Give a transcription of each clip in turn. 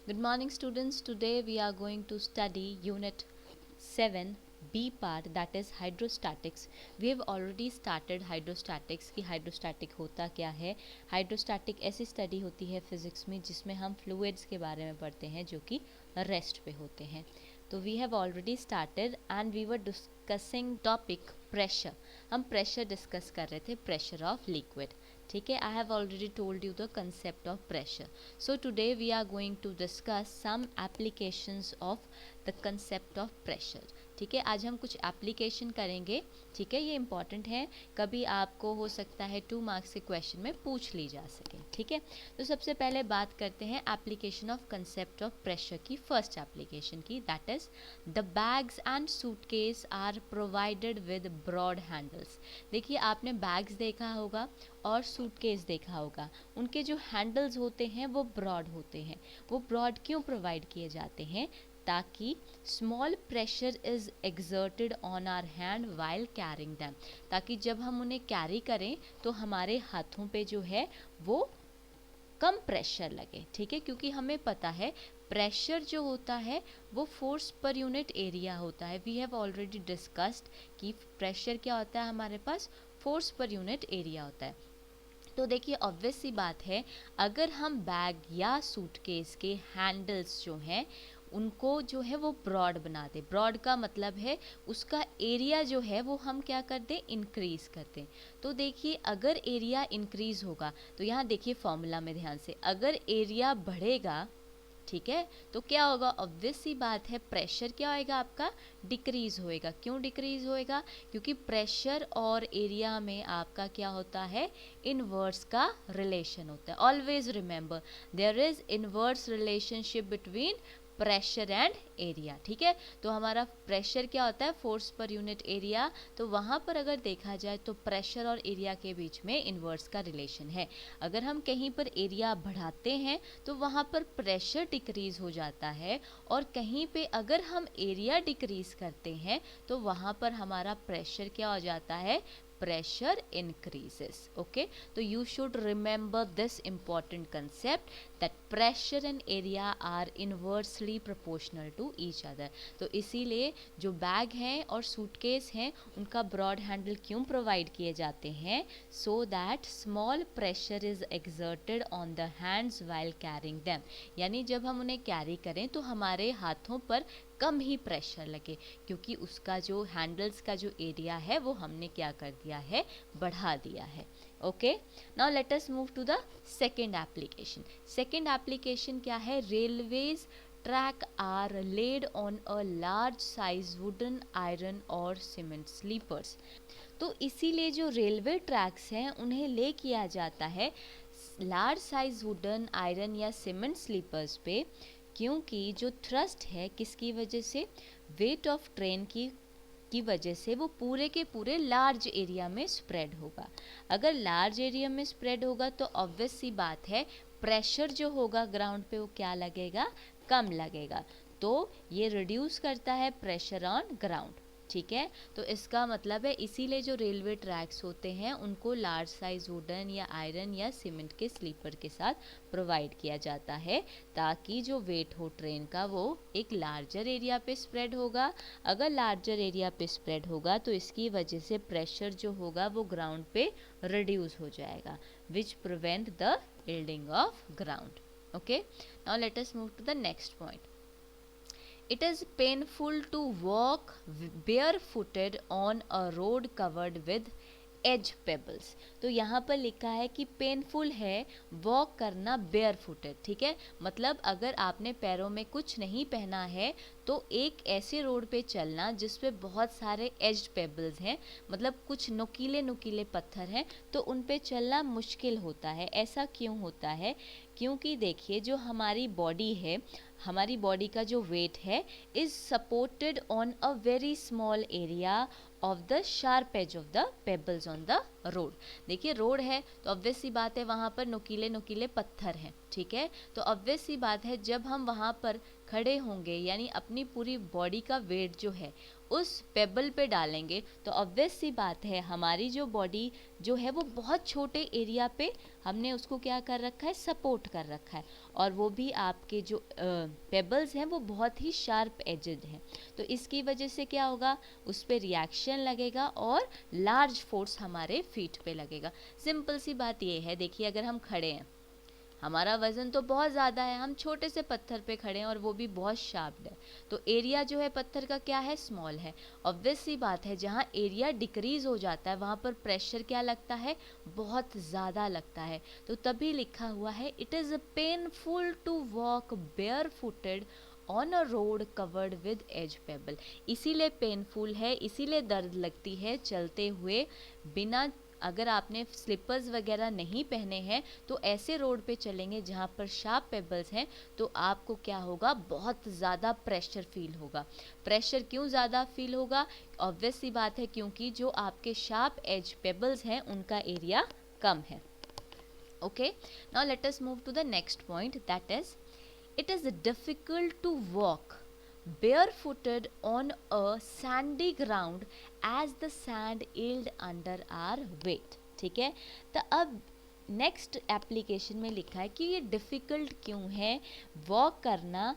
Good morning students. Today we are going to study unit 7 B part, that is hydrostatics. We have already started hydrostatics कि hydrostatic होता क्या है. Hydrostatic ऐसी study होती है physics में जिसमें हम फ्लूइड्स के बारे में पढ़ते हैं जो कि रेस्ट पे होते हैं. तो we have already started and we were discussing topic pressure. हम प्रेशर डिस्कस कर रहे थे, प्रेशर ऑफ लिक्विड. ठीक है, I have already told you the concept of pressure. So today we are going to discuss some applications of the concept of pressure. ठीक है, आज हम कुछ एप्लीकेशन करेंगे. ठीक है, ये इंपॉर्टेंट है, कभी आपको हो सकता है 2 मार्क्स के क्वेश्चन में पूछ ली जा सके. ठीक है, तो सबसे पहले बात करते हैं application of concept of pressure की. फर्स्ट एप्लीकेशन की, that is the bags and suitcase are provided with broad handles. देखिए, आपने बैग्स देखा होगा और सूटकेस देखा होगा, उनके जो हैंडल्स होते हैं वो ब्रॉड होते हैं. वो ब्रॉड क्यों प्रोवाइड किए जाते हैं? ताकि small pressure is exerted on our hand while carrying them. ताकि जब हम उन्हें कैरी करें तो हमारे हाथों पे जो है वो कम प्रेशर लगे. ठीक है, क्योंकि हमें पता है प्रेशर जो होता है वो फोर्स पर यूनिट एरिया होता है. वी हैव ऑलरेडी डिस्कस्ड कि प्रेशर क्या होता है, हमारे पास फोर्स पर यूनिट एरिया होता है. तो देखिए, ऑब्वियस सी बात है, अगर हम बैग या सूटकेस के हैंडल्स जो हैं उनको जो है वो ब्रॉड बना दें. ब्रॉड का मतलब है उसका एरिया जो है वो हम क्या कर दें, इंक्रीज कर दें. तो देखिए, अगर एरिया इंक्रीज होगा तो यहाँ देखिए फॉर्मूला में ध्यान से, अगर एरिया बढ़ेगा, ठीक है, तो क्या होगा, ऑब्वियस सी बात है, प्रेशर क्या होएगा आपका, डिक्रीज होएगा. क्यों डिक्रीज होएगा? क्योंकि प्रेशर और एरिया में आपका क्या होता है, इनवर्स का रिलेशन होता है. Always remember, there is inverse relationship between pressure and area. ठीक है, तो हमारा प्रेशर क्या होता है, फोर्स पर यूनिट एरिया. तो वहाँ पर अगर देखा जाए तो प्रेशर और एरिया के बीच में इनवर्स का रिलेशन है. अगर हम कहीं पर एरिया बढ़ाते हैं तो वहाँ पर प्रेशर डिक्रीज हो जाता है, और कहीं पे अगर हम एरिया डिक्रीज करते हैं तो वहाँ पर हमारा प्रेशर क्या हो जाता है, pressure increases. Okay, so you should remember this important concept that pressure and area are inversely proportional to each other. तो इसीलिए जो बैग हैं और सूटकेस हैं उनका ब्रॉड हैंडल क्यों प्रोवाइड किए जाते हैं, so that small pressure is exerted on the hands while carrying them. यानी जब हम उन्हें कैरी करें तो हमारे हाथों पर कम ही प्रेशर लगे, क्योंकि उसका जो हैंडल्स का जो एरिया है वो हमने क्या कर दिया है, बढ़ा दिया है. Okay, now let us move to the second application. Second application क्या है, railways track are laid on a large size wooden, iron और सीमेंट स्लीपर्स. तो इसीलिए जो रेलवे ट्रैक्स हैं उन्हें ले किया जाता है लार्ज साइज वुडन, आयरन या सीमेंट स्लीपर्स पे, क्योंकि जो थ्रस्ट है किसकी वजह से, वेट ऑफ ट्रेन की वजह से वो पूरे के पूरे लार्ज एरिया में स्प्रेड होगा. अगर लार्ज एरिया में स्प्रेड होगा तो ऑब्वियस सी बात है प्रेशर जो होगा ग्राउंड पे वो क्या लगेगा, कम लगेगा. तो ये रिड्यूस करता है प्रेशर ऑन ग्राउंड. ठीक है, तो इसका मतलब है इसीलिए जो रेलवे ट्रैक्स होते हैं उनको लार्ज साइज वुडन या आयरन या सीमेंट के स्लीपर के साथ प्रोवाइड किया जाता है, ताकि जो वेट हो ट्रेन का वो एक लार्जर एरिया पे स्प्रेड होगा. अगर लार्जर एरिया पे स्प्रेड होगा तो इसकी वजह से प्रेशर जो होगा वो ग्राउंड पे रिड्यूस हो जाएगा, which prevent the yielding of ground. Okay, now let us move to the next point. It is painful to walk barefooted on a road covered with edge pebbles. तो यहाँ पर लिखा है कि पेनफुल है वॉक करना बेयर फुटेड. ठीक है, मतलब अगर आपने पैरों में कुछ नहीं पहना है तो एक ऐसे रोड पे चलना जिस पे बहुत सारे एज्ड पेबल्स हैं, मतलब कुछ नुकीले नुकीले पत्थर हैं, तो उन पे चलना मुश्किल होता है. ऐसा क्यों होता है? क्योंकि देखिए, जो हमारी बॉडी है, हमारी बॉडी का जो वेट है is supported on a very small area of the sharp edge of the pebbles on the road. देखिए, रोड है तो ऑब्वियस सी बात है वहाँ पर नुकीले नुकीले पत्थर हैं. ठीक है, तो ऑब्वियस सी बात है जब हम वहाँ पर खड़े होंगे यानी अपनी पूरी बॉडी का वेट जो है उस पेबल पे डालेंगे तो ऑब्वियस सी बात है हमारी जो बॉडी जो है वो बहुत छोटे एरिया पे हमने उसको क्या कर रखा है, सपोर्ट कर रखा है, और वो भी आपके जो पेबल्स हैं वो बहुत ही शार्प एजेड हैं। तो इसकी वजह से क्या होगा, उस पर रिएक्शन लगेगा और लार्ज फोर्स हमारे फीट पे लगेगा। सिंपल सी बात ये है, देखिए अगर हम खड़े हैं, हमारा वज़न तो बहुत ज़्यादा है, हम छोटे से पत्थर पे खड़े हैं और वो भी बहुत शार्प है, तो एरिया जो है पत्थर का क्या है, स्मॉल है। ऑब्वियस सी बात है जहाँ एरिया डिक्रीज़ हो जाता है वहाँ पर प्रेशर क्या लगता है, बहुत ज़्यादा लगता है। तो तभी लिखा हुआ है it is painful to walk bare footed on a road covered with edge pebble. इसीलिए पेनफुल है, इसीलिए दर्द लगती है चलते हुए बिना, अगर आपने स्लीपर्स वगैरह नहीं पहने हैं तो ऐसे रोड पे चलेंगे जहाँ पर शार्प पेबल्स हैं तो आपको क्या होगा, बहुत ज़्यादा प्रेशर फील होगा। प्रेशर क्यों ज़्यादा फील होगा, ऑब्वियस सी बात है क्योंकि जो आपके शार्प एज पेबल्स हैं उनका एरिया कम है। Okay, now let us move to the next point, that is it is difficult to walk barefooted on a sandy ground as the sand yield under our weight। ठीक है, तो अब next application में लिखा है कि ये डिफ़िकल्ट क्यों है वॉक करना,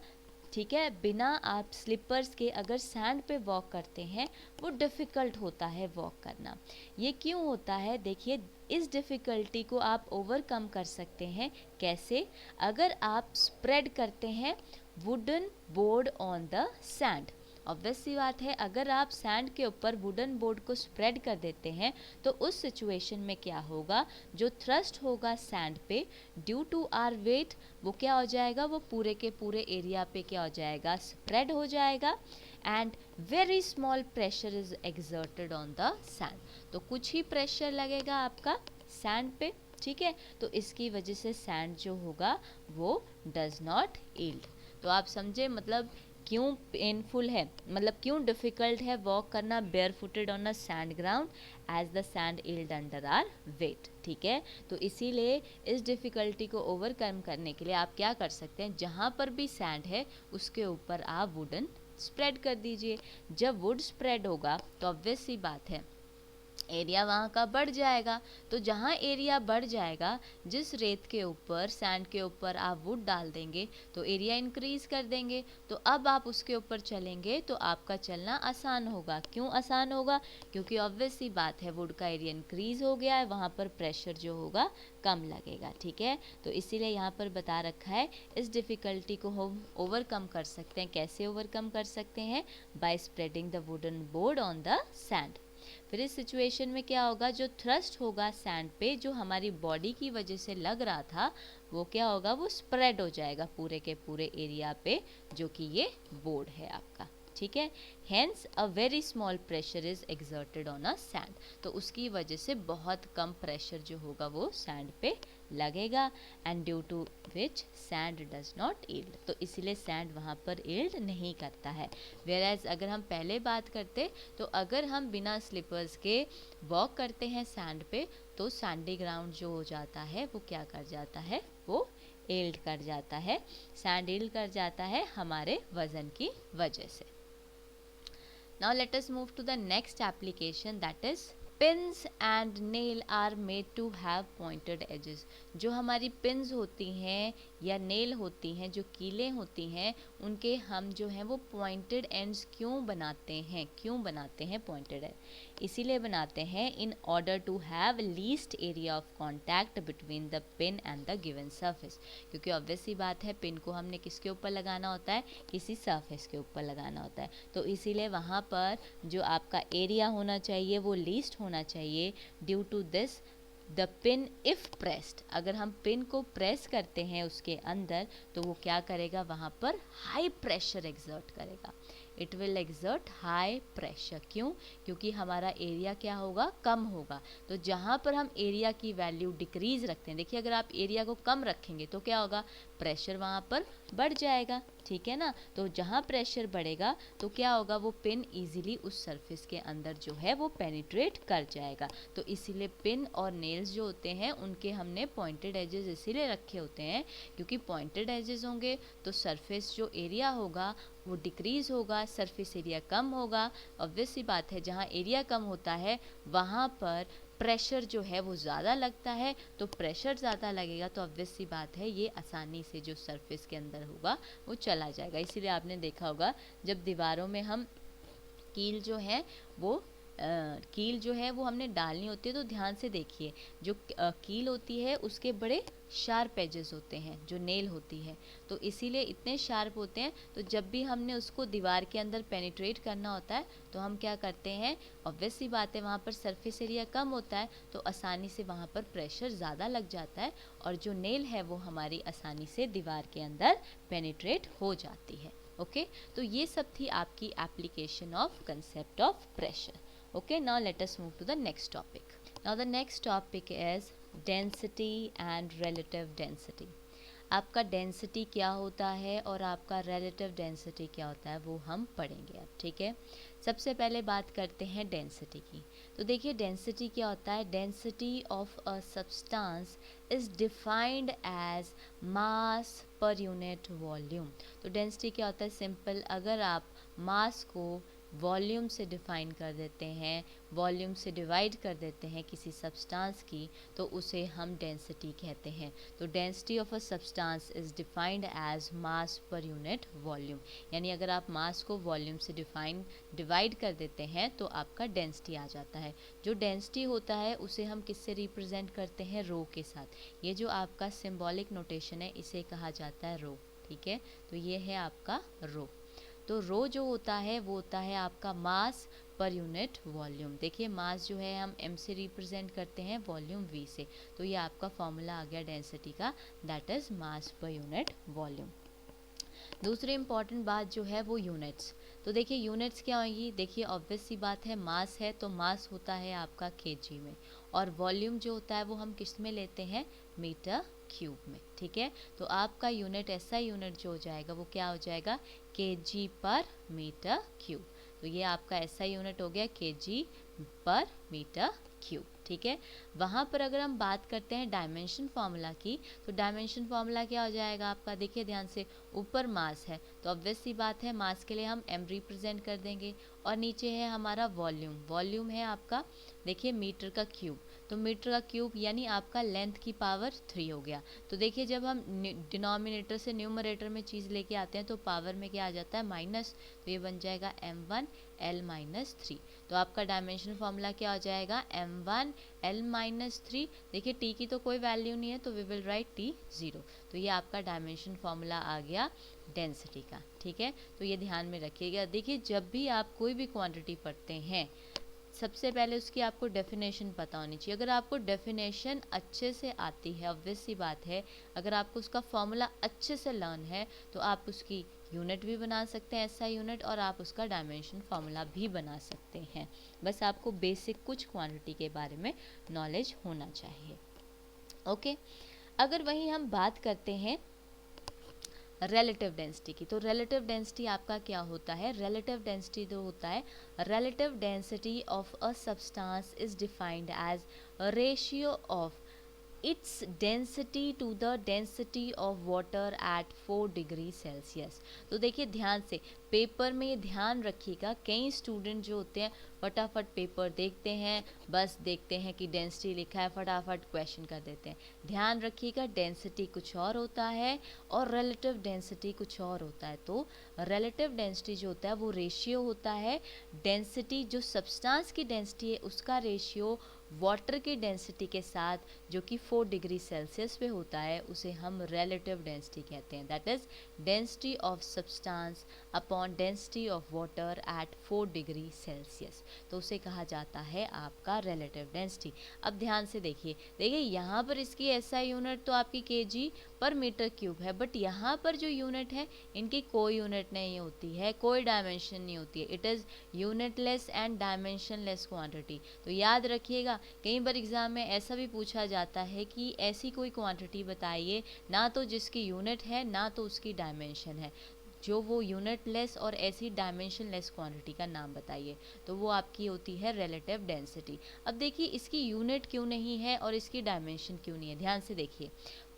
ठीक है, बिना आप स्लीपर्स के अगर सैंड पे वॉक करते हैं वो डिफ़िकल्ट होता है वॉक करना। ये क्यों होता है, देखिए इस डिफ़िकल्टी को आप ओवरकम कर सकते हैं कैसे, अगर आप स्प्रेड करते हैं wooden board on the sand. Obvious सी बात है अगर आप सैंड के ऊपर वुडन बोर्ड को स्प्रेड कर देते हैं तो उस सिचुएशन में क्या होगा, जो थ्रस्ट होगा सैंड पे ड्यू टू आर वेट वो क्या हो जाएगा, वो पूरे के पूरे एरिया पे क्या हो जाएगा, स्प्रेड हो जाएगा and very small pressure is exerted on the sand. तो कुछ ही प्रेशर लगेगा आपका सैंड पे, ठीक है, तो इसकी वजह से सैंड जो होगा वो डज नॉट यील्ड। तो आप समझे मतलब क्यों पेनफुल है, मतलब क्यों डिफ़िकल्ट है वॉक करना bare footed on a sand ground as the sand yield under our weight. ठीक है, तो इसीलिए इस डिफ़िकल्टी को ओवरकम करने के लिए आप क्या कर सकते हैं, जहाँ पर भी सैंड है उसके ऊपर आप वुडन स्प्रेड कर दीजिए। जब वुड स्प्रेड होगा तो ऑब्वियस सी बात है एरिया वहाँ का बढ़ जाएगा, तो जहाँ एरिया बढ़ जाएगा, जिस रेत के ऊपर सैंड के ऊपर आप वुड डाल देंगे तो एरिया इंक्रीज कर देंगे, तो अब आप उसके ऊपर चलेंगे तो आपका चलना आसान होगा। क्यों आसान होगा, क्योंकि ऑब्वियस सी बात है वुड का एरिया इंक्रीज हो गया है, वहाँ पर प्रेशर जो होगा कम लगेगा। ठीक है, तो इसीलिए यहाँ पर बता रखा है इस डिफ़िकल्टी को हम ओवरकम कर सकते हैं। कैसे ओवरकम कर सकते हैं, by spreading the wooden board on the sand. फिर इस सिचुएशन में क्या होगा, जो थ्रस्ट होगा सैंड पे जो हमारी बॉडी की वजह से लग रहा था वो क्या होगा, वो स्प्रेड हो जाएगा पूरे के पूरे एरिया पे जो कि ये बोर्ड है आपका। ठीक है, hence a very small pressure is exerted on a sand, तो उसकी वजह से बहुत कम प्रेशर जो होगा वो सैंड पे लगेगा and due to which sand does not yield, तो इसीलिए सैंड वहाँ पर यील्ड नहीं करता है। वेयरएज अगर हम पहले बात करते तो अगर हम बिना स्लीपर्स के वॉक करते हैं सैंड पे तो सैंडी ग्राउंड जो हो जाता है वो क्या कर जाता है, वो यील्ड कर जाता है, सैंड यील्ड कर जाता है हमारे वजन की वजह से। Now let us move to the next application, that is pins and nail are made to have pointed edges। जो हमारी पिन्स होती हैं या नेल होती हैं, जो कीलें होती हैं, उनके हम जो हैं वो पॉइंटेड एंड्स क्यों बनाते हैं, क्यों बनाते हैं पॉइंटेड एंड, इसीलिए बनाते हैं in order to have least area of contact between the pin and the given surface. क्योंकि ऑब्वियस सी बात है पिन को हमने किसके ऊपर लगाना होता है, किसी सरफेस के ऊपर लगाना होता है, तो इसीलिए वहाँ पर जो आपका एरिया होना चाहिए वो लीस्ट होना चाहिए। Due to this the pin if pressed, अगर हम पिन को प्रेस करते हैं उसके अंदर तो वो क्या करेगा, वहाँ पर हाई प्रेशर एक्सर्ट करेगा। It will exert high pressure. क्यों? क्योंकि हमारा एरिया क्या होगा, कम होगा। तो जहाँ पर हम एरिया की वैल्यू डिक्रीज रखते हैं, देखिए अगर आप एरिया को कम रखेंगे तो क्या होगा, प्रेशर वहाँ पर बढ़ जाएगा, ठीक है ना। तो जहाँ प्रेशर बढ़ेगा तो क्या होगा, वो पिन इजीली उस सरफेस के अंदर जो है वो पेनिट्रेट कर जाएगा। तो इसीलिए पिन और नेल्स जो होते हैं उनके हमने पॉइंटेड एजेस इसीलिए रखे होते हैं, क्योंकि पॉइंटेड एजेस होंगे तो सरफेस जो एरिया होगा वो डिक्रीज होगा, सरफेस एरिया कम होगा। ऑब्वियस सी बात है, जहाँ एरिया कम होता है वहाँ पर प्रेशर जो है वो ज़्यादा लगता है। तो प्रेशर ज़्यादा लगेगा तो ऑब्वियस सी बात है ये आसानी से जो सरफेस के अंदर होगा वो चला जाएगा। इसीलिए आपने देखा होगा जब दीवारों में हम कील जो है वो कील जो है वो हमने डालनी होती है, तो ध्यान से देखिए जो कील होती है उसके बड़े शार्प एजेस होते हैं, जो नेल होती है, तो इसीलिए इतने शार्प होते हैं। तो जब भी हमने उसको दीवार के अंदर पेनिट्रेट करना होता है तो हम क्या करते हैं, ऑब्वियस सी बात है वहाँ पर सरफेस एरिया कम होता है तो आसानी से वहाँ पर प्रेशर ज़्यादा लग जाता है और जो नेल है वो हमारी आसानी से दीवार के अंदर पेनिट्रेट हो जाती है। ओके तो ये सब थी आपकी application of concept of pressure. Okay, now let us move to the next topic. Now the next topic is density and relative density. आपका डेंसिटी क्या होता है और आपका रिलेटिव डेंसिटी क्या होता है वो हम पढ़ेंगे अब, ठीक है। सबसे पहले बात करते हैं डेंसिटी की। तो देखिए डेंसिटी क्या होता है, density of a substance is defined as mass per unit volume. तो डेंसिटी क्या होता है, सिंपल, अगर आप मास को वॉल्यूम से डिफाइन कर देते हैं, वॉल्यूम से डिवाइड कर देते हैं किसी सब्सटेंस की, तो उसे हम डेंसिटी कहते हैं। तो density of a substance is defined as mass per unit volume, यानी अगर आप मास को वॉल्यूम से डिवाइड कर देते हैं तो आपका डेंसिटी आ जाता है। जो डेंसिटी होता है उसे हम किससे रिप्रेजेंट करते हैं, रो के साथ। ये जो आपका सिंबॉलिक नोटेशन है इसे कहा जाता है रो, ठीक है। तो ये है आपका रो। तो रो जो होता है वो होता है आपका मास पर यूनिट वॉल्यूम। देखिए मास जो है हम m से रिप्रेजेंट करते हैं, वॉल्यूम v से। तो ये आपका फॉर्मूला आ गया डेंसिटी का, that is mass per unit volume. दूसरी इंपॉर्टेंट बात जो है वो यूनिट्स। तो देखिए यूनिट्स क्या होंगी, देखिए ऑब्वियस सी बात है, मास है तो मास होता है आपका केजी में, और वॉल्यूम जो होता है वो हम किस में लेते हैं, मीटर क्यूब में, ठीक है। तो आपका यूनिट ऐसा यूनिट जो हो जाएगा वो क्या हो जाएगा, केजी पर मीटर क्यूब। तो ये आपका ऐसा यूनिट हो गया केजी पर मीटर क्यूब, ठीक है। वहाँ पर अगर हम बात करते हैं डायमेंशन फार्मूला की, तो डायमेंशन फार्मूला क्या हो जाएगा आपका, देखिए ध्यान से, ऊपर मास है तो ऑब्वियस सी बात है मास के लिए हम m रिप्रेजेंट कर देंगे, और नीचे है हमारा वॉल्यूम, वॉल्यूम है आपका देखिए मीटर का क्यूब, तो मीटर का क्यूब यानी आपका लेंथ की पावर 3 हो गया। तो देखिए जब हम डिनोमिनेटर से न्यूमरेटर में चीज़ लेके आते हैं तो पावर में क्या आ जाता है, माइनस, तो ये बन जाएगा m1 l-3। तो आपका डायमेंशन फॉर्मूला क्या हो जाएगा, m1 l-3। देखिए t की तो कोई वैल्यू नहीं है तो वी विल राइट t 0। तो ये आपका डायमेंशन फॉर्मूला आ गया डेंसिटी का, ठीक है। तो ये ध्यान में रखिएगा। देखिए जब भी आप कोई भी क्वांटिटी पढ़ते हैं सबसे पहले उसकी आपको डेफिनेशन पता होनी चाहिए। अगर आपको डेफिनेशन अच्छे से आती है, ऑब्वियस सी बात है, अगर आपको उसका फॉर्मूला अच्छे से लर्न है तो आप उसकी यूनिट भी बना सकते हैं, ऐसा यूनिट, और आप उसका डायमेंशन फार्मूला भी बना सकते हैं। बस आपको बेसिक कुछ क्वांटिटी के बारे में नॉलेज होना चाहिए। ओके, अगर वहीं हम बात करते हैं रिलेटिव डेंसिटी की, तो रिलेटिव डेंसिटी आपका क्या होता है, रिलेटिव डेंसिटी जो होता है, relative density of a substance is defined as ratio of its density to the density of water at 4 degree Celsius. तो देखिए ध्यान से पेपर में ये ध्यान रखिएगा, कई स्टूडेंट जो होते हैं फटाफट पेपर देखते हैं, बस देखते हैं कि डेंसिटी लिखा है फटाफट क्वेश्चन कर देते हैं। ध्यान रखिएगा डेंसिटी कुछ और होता है और रिलेटिव डेंसिटी कुछ और होता है। तो रिलेटिव डेंसिटी जो होता है वो रेशियो होता है, डेंसिटी जो सब्सटेंस की डेंसिटी है उसका रेशियो वाटर की डेंसिटी के साथ जो कि 4 डिग्री सेल्सियस पे होता है उसे हम रिलेटिव डेंसिटी कहते हैं। That is density of substance upon density of water at 4 degree Celsius, तो उसे कहा जाता है आपका रिलेटिव डेंसिटी। अब ध्यान से देखिए यहाँ पर इसकी एसआई यूनिट तो आपकी केजी पर मीटर क्यूब है, बट यहाँ पर जो यूनिट है इनकी कोई यूनिट नहीं होती है, कोई डायमेंशन नहीं होती है। It is unitless and dimensionless quantity. तो याद रखिएगा, कई बार एग्जाम में ऐसा भी पूछा जाता है कि ऐसी कोई क्वांटिटी बताइए ना तो जिसकी यूनिट है ना तो उसकी डायमेंशन है, जो वो यूनिटलेस और ऐसी डायमेंशनलेस क्वांटिटी का नाम बताइए, तो वो आपकी होती है रिलेटिव डेंसिटी। अब देखिए इसकी यूनिट क्यों नहीं है और इसकी डायमेंशन क्यों नहीं है, ध्यान से देखिए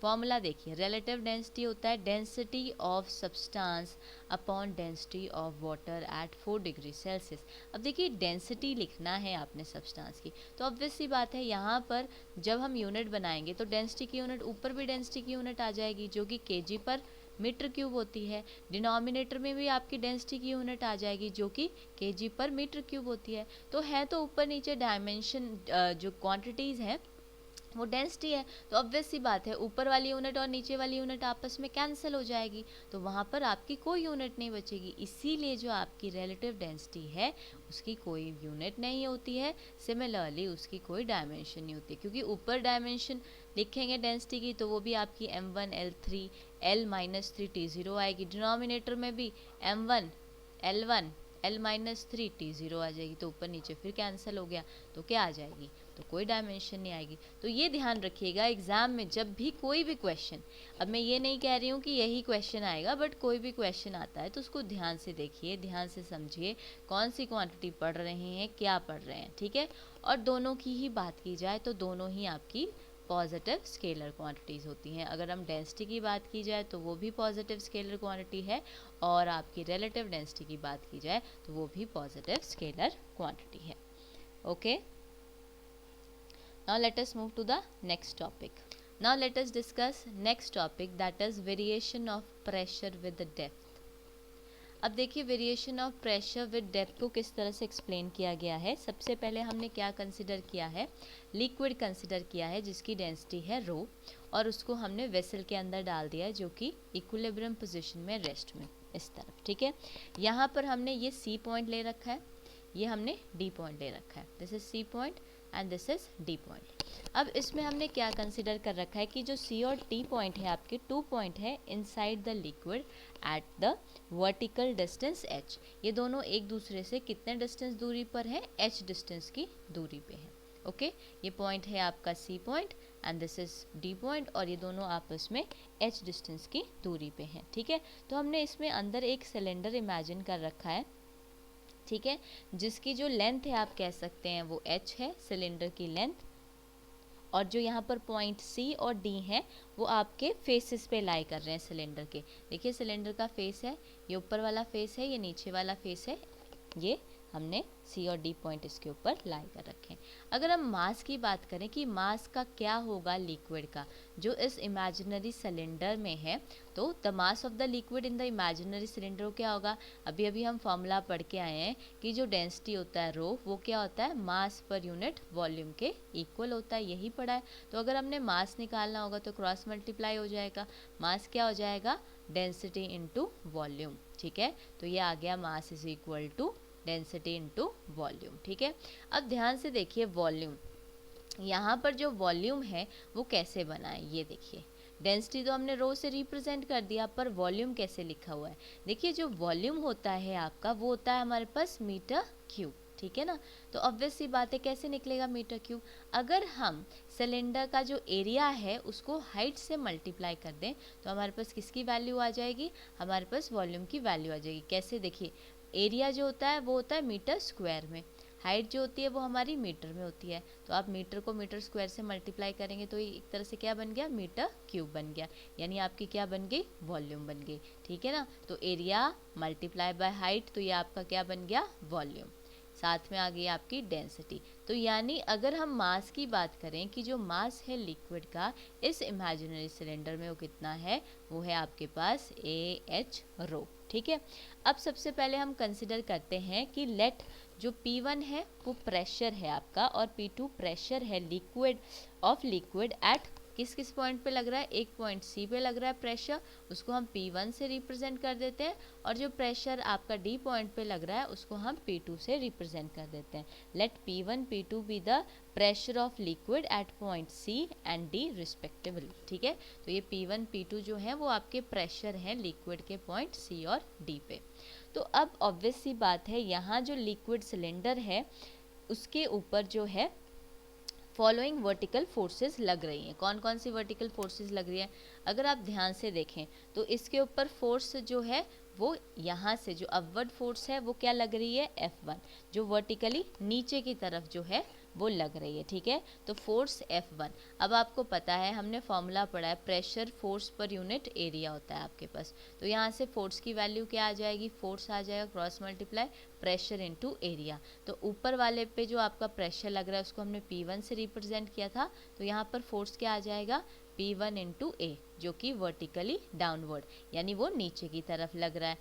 फॉर्मूला देखिए। रिलेटिव डेंसिटी होता है density of substance upon density of water at 4 degree Celsius. अब देखिए डेंसिटी लिखना है आपने सब्सटेंस की, तो ऑब्वियस सी बात है यहाँ पर जब हम यूनिट बनाएंगे तो डेंसिटी की यूनिट ऊपर भी डेंसिटी की यूनिट आ जाएगी जो कि केजी पर मीटर क्यूब होती है। डिनोमिनेटर में भी आपकी डेंसिटी की यूनिट आ जाएगी जो कि केजी पर मीटर क्यूब होती है। तो है तो ऊपर नीचे डायमेंशन जो क्वांटिटीज़ हैं वो डेंसिटी है, तो ऑब्वियस सी बात है ऊपर वाली यूनिट और नीचे वाली यूनिट आपस में कैंसिल हो जाएगी, तो वहाँ पर आपकी कोई यूनिट नहीं बचेगी। इसीलिए जो आपकी रिलेटिव डेंसिटी है उसकी कोई यूनिट नहीं होती है, सिमिलरली उसकी कोई डायमेंशन नहीं होती, क्योंकि ऊपर डायमेंशन लिखेंगे डेंसिटी की तो वो भी आपकी m1 l3 l-3 t0 आएगी। डिनोमिनेटर में भी m1 l1 l-3 t0 आ जाएगी, तो ऊपर नीचे फिर कैंसिल हो गया, तो क्या आ जाएगी, तो कोई डायमेंशन नहीं आएगी। तो ये ध्यान रखिएगा एग्जाम में जब भी कोई भी क्वेश्चन, अब मैं ये नहीं कह रही हूँ कि यही क्वेश्चन आएगा, बट कोई भी क्वेश्चन आता है तो उसको ध्यान से देखिए, ध्यान से समझिए कौन सी क्वांटिटी पढ़ रहे हैं, क्या पढ़ रहे हैं, ठीक है। और दोनों की ही बात की जाए तो दोनों ही आपकी पॉजिटिव स्केलर क्वांटिटीज़ होती हैं। अगर हम डेंसिटी की बात की जाए तो वो भी पॉजिटिव स्केलर क्वांटिटी है, और आपकी रिलेटिव डेंसिटी की बात की जाए तो वो भी पॉजिटिव स्केलर क्वांटिटी है। Okay, now let us move to the next topic. Now let us discuss next topic, that is variation of pressure with the depth. अब देखिए variation of pressure with depth को किस तरह से explain किया गया है। सबसे पहले हमने क्या कंसिडर किया है, लिक्विड कंसिडर किया है जिसकी डेंसिटी है रो, और उसको हमने वेसल के अंदर डाल दिया है जो कि इक्विलिब्रियम पोजीशन में रेस्ट में इस तरफ, ठीक है। यहाँ पर हमने ये सी पॉइंट ले रखा है, ये हमने डी पॉइंट ले रखा है, this is C point and this is D point. अब इसमें हमने क्या कंसिडर कर रखा है कि जो सी और टी पॉइंट है आपके 2 पॉइंट है inside the liquid at the vertical distance h। ये दोनों एक दूसरे से कितने डिस्टेंस दूरी पर है, h डिस्टेंस की दूरी पे है। ओके, ये पॉइंट है आपका C point and this is D point, और ये दोनों आपस में h डिस्टेंस की दूरी पे हैं, ठीक है। तो हमने इसमें अंदर एक सिलेंडर इमेजिन कर रखा है, ठीक है, जिसकी जो लेंथ है आप कह सकते हैं वो h है, सिलेंडर की लेंथ, और जो यहाँ पर पॉइंट सी और डी हैं वो आपके फेसेस पे लाई कर रहे हैं सिलेंडर के। देखिए सिलेंडर का फेस है, ये ऊपर वाला फेस है, ये नीचे वाला फेस है, ये हमने सी और डी पॉइंट इसके ऊपर लाई कर रखे हैं। अगर हम मास की बात करें कि मास का क्या होगा लिक्विड का जो इस इमेजिनरी सिलेंडर में है, तो the mass of the liquid in the imaginary cylinder क्या होगा, अभी अभी हम फॉर्मूला पढ़ के आए हैं कि जो डेंसिटी होता है रो वो क्या होता है, मास पर यूनिट वॉल्यूम के इक्वल होता है, यही पढ़ा है। तो अगर हमने मास निकालना होगा तो क्रॉस मल्टीप्लाई हो जाएगा, मास क्या हो जाएगा, डेंसिटी इंटू वॉल्यूम, ठीक है। तो ये आ गया mass is equal to density into volume, ठीक है। अब ध्यान से देखिए वॉल्यूम, यहाँ पर जो वॉल्यूम है वो कैसे बना है, ये देखिए डेंसिटी तो हमने रो से रिप्रेजेंट कर दिया, पर वॉल्यूम कैसे लिखा हुआ है, देखिए जो वॉल्यूम होता है आपका वो होता है हमारे पास मीटर क्यूब, ठीक है ना। तो ऑब्वियस सी बात है कैसे निकलेगा मीटर क्यूब, अगर हम सिलेंडर का जो एरिया है उसको हाइट से मल्टीप्लाई कर दें तो हमारे पास किसकी वैल्यू आ जाएगी, हमारे पास वॉल्यूम की वैल्यू आ जाएगी। कैसे, देखिए एरिया जो होता है वो होता है मीटर स्क्वायर में, हाइट जो होती है वो हमारी मीटर में होती है, तो आप मीटर को मीटर स्क्वायर से मल्टीप्लाई करेंगे तो ये एक तरह से क्या बन गया, मीटर क्यूब बन गया, यानी आपकी क्या बन गई, वॉल्यूम बन गई, ठीक है ना। तो एरिया मल्टीप्लाई बाय हाइट, तो ये आपका क्या बन गया, वॉल्यूम। साथ में आ गई आपकी डेंसिटी। तो यानी अगर हम मास की बात करें कि जो मास है लिक्विड का इस इमेजिनरी सिलेंडर में वो कितना है, वो है आपके पास AH रो। ठीक है, अब सबसे पहले हम कंसिडर करते हैं कि लेट जो P1 है वो प्रेशर है आपका और P2 प्रेशर है लिक्विड ऑफ लिक्विड एट किस किस पॉइंट पे लग रहा है, एक पॉइंट सी पे लग रहा है प्रेशर, उसको हम P1 से रिप्रेजेंट कर देते हैं, और जो प्रेशर आपका D पॉइंट पे लग रहा है उसको हम P2 से रिप्रेजेंट कर देते हैं। Let P1 P2 be the pressure of liquid at point C and D respectively. ठीक है, तो ये P1 P2 जो है वो आपके प्रेशर हैं लिक्विड के पॉइंट C और D पे। तो अब ऑब्वियस सी बात है, यहाँ जो लिक्विड सिलेंडर है उसके ऊपर जो है फॉलोइंग वर्टिकल फोर्सेस लग रही हैं। कौन कौन सी वर्टिकल फोर्सेस लग रही है, अगर आप ध्यान से देखें तो इसके ऊपर फोर्स जो है वो यहाँ से जो अपवर्ड फोर्स है वो क्या लग रही है, F1, जो वर्टिकली नीचे की तरफ जो है वो लग रही है। ठीक है, तो फोर्स F1। अब आपको पता है, हमने फॉर्मूला पढ़ा है, pressure force per unit area होता है आपके पास। तो यहाँ से फोर्स की वैल्यू क्या आ जाएगी, फोर्स आ जाएगा cross multiply pressure into area. तो ऊपर वाले पे जो आपका प्रेशर लग रहा है उसको हमने P1 से रिप्रेजेंट किया था, तो यहाँ पर फोर्स क्या आ जाएगा, P1 इंटू ए, जो कि वर्टिकली डाउनवर्ड यानी वो नीचे की तरफ लग रहा है।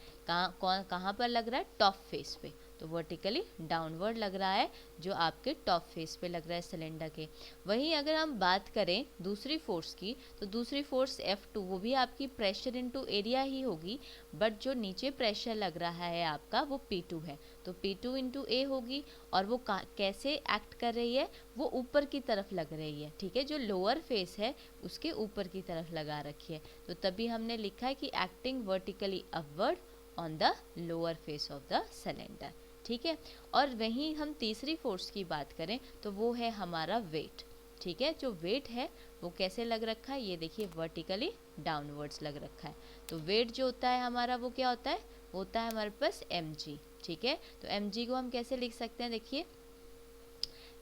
कहाँ पर लग रहा है, टॉप फेस पे, तो वर्टिकली डाउनवर्ड लग रहा है जो आपके टॉप फेस पे लग रहा है सिलेंडर के। वहीं अगर हम बात करें दूसरी फोर्स की, तो दूसरी फोर्स F2 वो भी आपकी प्रेशर इनटू एरिया ही होगी, बट जो नीचे प्रेशर लग रहा है आपका वो P2 है, तो P2 इंटू ए होगी। और वो कैसे एक्ट कर रही है, वो ऊपर की तरफ लग रही है। ठीक है, जो लोअर फेस है उसके ऊपर की तरफ लगा रखी है, तो तभी हमने लिखा है कि acting vertically upward on the lower face of the cylinder. ठीक है, और वहीं हम तीसरी फोर्स की बात करें तो वो है हमारा वेट। ठीक है, जो वेट है वो कैसे लग रखा है, ये देखिए वर्टिकली डाउनवर्ड्स लग रखा है। तो वेट जो होता है हमारा वो क्या होता है, वो होता है हमारे पास mg। ठीक है, तो mg को हम कैसे लिख सकते हैं, देखिए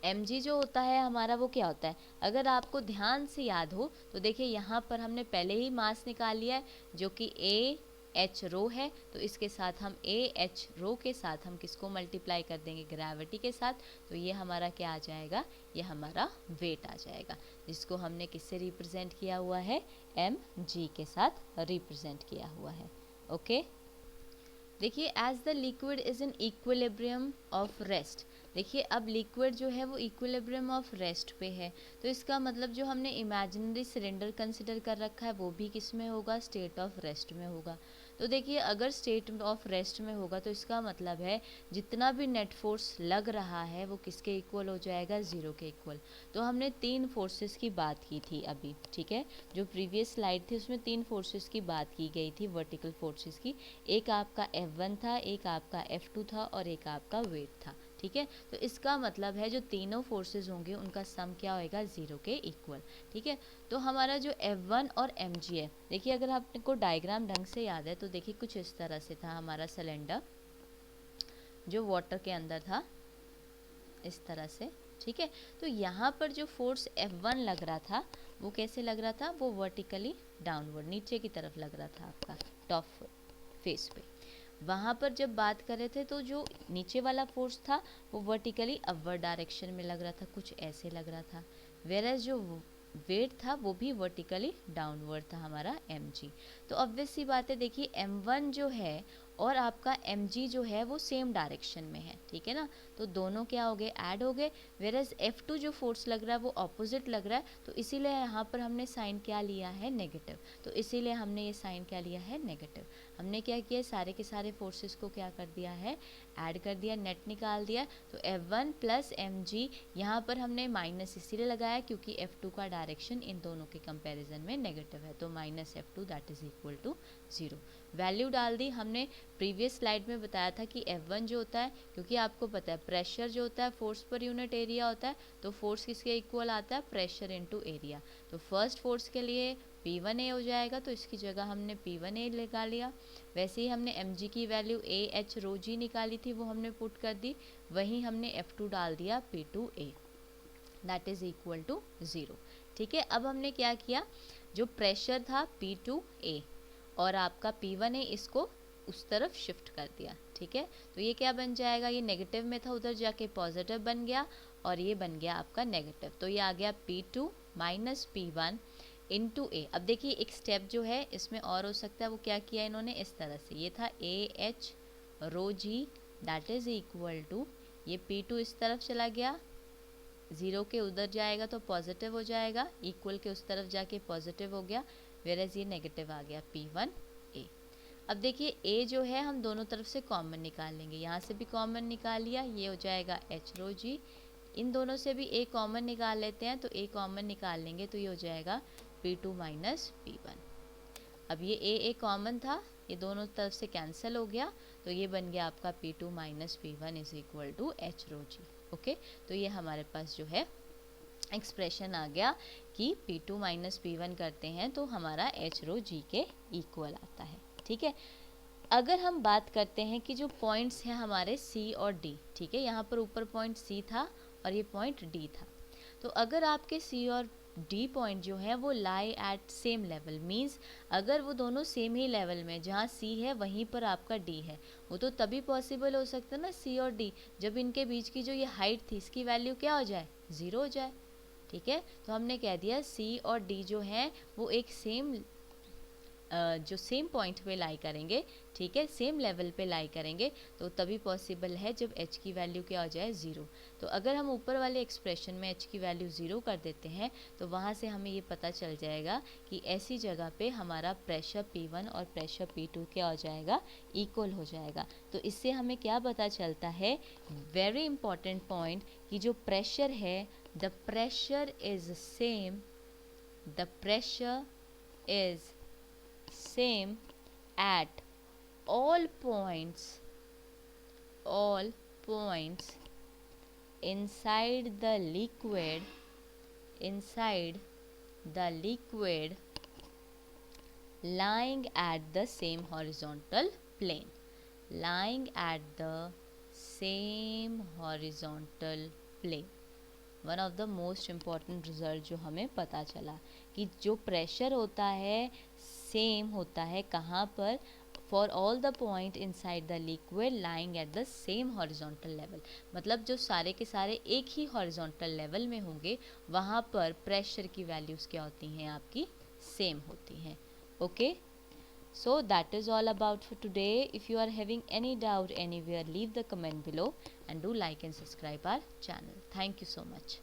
mg जो होता है हमारा वो क्या होता है, अगर आपको ध्यान से याद हो तो देखिए यहाँ पर हमने पहले ही मास निकाल लिया है जो कि AH रो है, तो इसके साथ हम AH रो के साथ हम किसको मल्टीप्लाई कर देंगे, ग्रेविटी के साथ, तो ये हमारा क्या आ जाएगा, ये हमारा वेट आ जाएगा, जिसको हमने किससे रिप्रेजेंट किया हुआ है, mg के साथ रिप्रेजेंट किया हुआ है। ओके, देखिए as the liquid is in equilibrium of rest, देखिए अब लिक्विड जो है वो इक्विलिब्रियम ऑफ रेस्ट पे है, तो इसका मतलब जो हमने इमेजिनरी सिलेंडर कंसिडर कर रखा है वो भी किस में होगा, स्टेट ऑफ रेस्ट में होगा। तो देखिए अगर स्टेट ऑफ रेस्ट में होगा तो इसका मतलब है जितना भी नेट फोर्स लग रहा है वो किसके इक्वल हो जाएगा, ज़ीरो के इक्वल। तो हमने तीन फोर्सेस की बात की थी अभी, ठीक है, जो प्रीवियस स्लाइड थी उसमें तीन फोर्सेस की बात की गई थी, वर्टिकल फोर्सेस की, एक आपका F1 था, एक आपका F2 था और एक आपका वेट था। ठीक है, तो इसका मतलब है जो तीनों फोर्सेस होंगे उनका सम क्या होएगा, ज़ीरो के इक्वल। ठीक है, तो हमारा जो F1 और mg है, देखिए अगर आपको डायग्राम ढंग से याद है तो देखिए कुछ इस तरह से था हमारा सिलेंडर जो वाटर के अंदर था, इस तरह से। ठीक है, तो यहाँ पर जो फोर्स F1 लग रहा था वो कैसे लग रहा था, वो वर्टिकली डाउनवर्ड नीचे की तरफ लग रहा था आपका टॉप फेस पे। वहाँ पर जब बात कर रहे थे तो जो नीचे वाला फोर्स था वो वर्टिकली अपवर्ड डायरेक्शन में लग रहा था, कुछ ऐसे लग रहा था, वेरएज जो वेट था वो भी वर्टिकली डाउनवर्ड था हमारा mg। तो ऑब्वियस सी बात है, देखिए m1 जो है और आपका mg जो है वो सेम डायरेक्शन में है, ठीक है ना, तो दोनों क्या हो गए, ऐड हो गए। वेरएज F2 जो फोर्स लग रहा है वो ऑपोजिट लग रहा है, तो इसीलिए यहाँ पर हमने साइन क्या लिया है, नेगेटिव। तो इसीलिए हमने ये साइन क्या लिया है, नेगेटिव। हमने क्या किया, सारे के सारे फोर्सेस को क्या कर दिया है, ऐड कर दिया, नेट निकाल दिया। तो F1 प्लस mg, यहाँ पर हमने माइनस इसीलिए लगाया क्योंकि F2 का डायरेक्शन इन दोनों के कंपैरिजन में नेगेटिव है, तो minus F2 that is equal to 0। Value डाल दी हमने। प्रीवियस स्लाइड में बताया था कि F1 जो होता है, क्योंकि आपको पता है प्रेशर जो होता है फोर्स पर यूनिट एरिया होता है, तो फोर्स किसके इक्वल आता है, प्रेशर इनटू एरिया। तो फर्स्ट फोर्स के लिए P1A हो जाएगा, तो इसकी जगह हमने P1A लगा लिया। वैसे ही हमने mg की वैल्यू AH रो जी निकाली थी वो हमने पुट कर दी, वहीं हमने F2 डाल दिया P2A that is equal to 0। ठीक है, अब हमने क्या किया, जो प्रेशर था P2A और आपका P1A, इसको उस तरफ शिफ्ट कर दिया, ठीक है। तो ये क्या बन जाएगा, ये नेगेटिव में था, उधर जाके पॉजिटिव बन गया और ये बन गया आपका नेगेटिव। तो ये आ गया P2 माइनस P1 इंटू ए। अब देखिए एक स्टेप जो है इसमें और हो सकता है, वो क्या किया इन्होंने, इस तरह से, ये था AH rho g that is equal to, ये P2 इस तरफ चला गया, ज़ीरो के उधर जाएगा तो पॉजिटिव हो जाएगा, इक्वल के उस तरफ जाके पॉजिटिव हो गया, वेरएज ये नेगेटिव आ गया P1A। अब देखिए A जो है हम दोनों तरफ से कॉमन निकाल लेंगे, यहाँ से भी कॉमन निकाल लिया, ये हो जाएगा H रो जी, इन दोनों से भी A कॉमन निकाल लेते हैं, तो A कॉमन निकाल लेंगे तो ये हो जाएगा P2 माइनस P1। अब ये A कॉमन था, ये दोनों तरफ से कैंसिल हो गया, तो ये बन गया आपका P2 minus P1 is equal to H rho g. Okay, तो ये हमारे पास जो है एक्सप्रेशन आ गया कि P2 माइनस P1 करते हैं तो हमारा H रो जी के इक्वल आता है, ठीक है। अगर हम बात करते हैं कि जो पॉइंट्स हैं हमारे C और D, ठीक है, यहाँ पर ऊपर पॉइंट C था और ये पॉइंट D था, तो अगर आपके C और D पॉइंट जो है वो lie at same level, means अगर वो दोनों सेम ही लेवल में, जहाँ C है वहीं पर आपका D है, वो तो तभी पॉसिबल हो सकता है ना C और D, जब इनके बीच की जो ये हाइट थी इसकी वैल्यू क्या हो जाए, 0 हो जाए, ठीक है। तो हमने कह दिया C और D जो है वो एक सेम जो सेम पॉइंट पे लाई करेंगे, ठीक है, सेम लेवल पे लाई करेंगे, तो तभी पॉसिबल है जब h की वैल्यू क्या हो जाए, 0। तो अगर हम ऊपर वाले एक्सप्रेशन में h की वैल्यू 0 कर देते हैं तो वहाँ से हमें ये पता चल जाएगा कि ऐसी जगह पे हमारा प्रेशर P1 और प्रेशर P2 क्या हो जाएगा, इक्वल हो जाएगा। तो इससे हमें क्या पता चलता है, वेरी इंपॉर्टेंट पॉइंट, कि जो प्रेशर है, the pressure is same, the pressure is same at all points inside the liquid lying at the same horizontal plane, lying at the same horizontal plane। One of the most important result जो हमें पता चला कि जो pressure होता है same होता है कहाँ पर, for all the point inside the liquid lying at the same horizontal level, मतलब जो सारे के सारे एक ही हॉरिजॉन्टल लेवल में होंगे वहाँ पर प्रेशर की वैल्यूज़ क्या होती हैं, आपकी सेम होती हैं। Okay, so that is all about for today. If you are having any doubt anywhere, leave the comment below and do like and subscribe our channel. Thank you so much.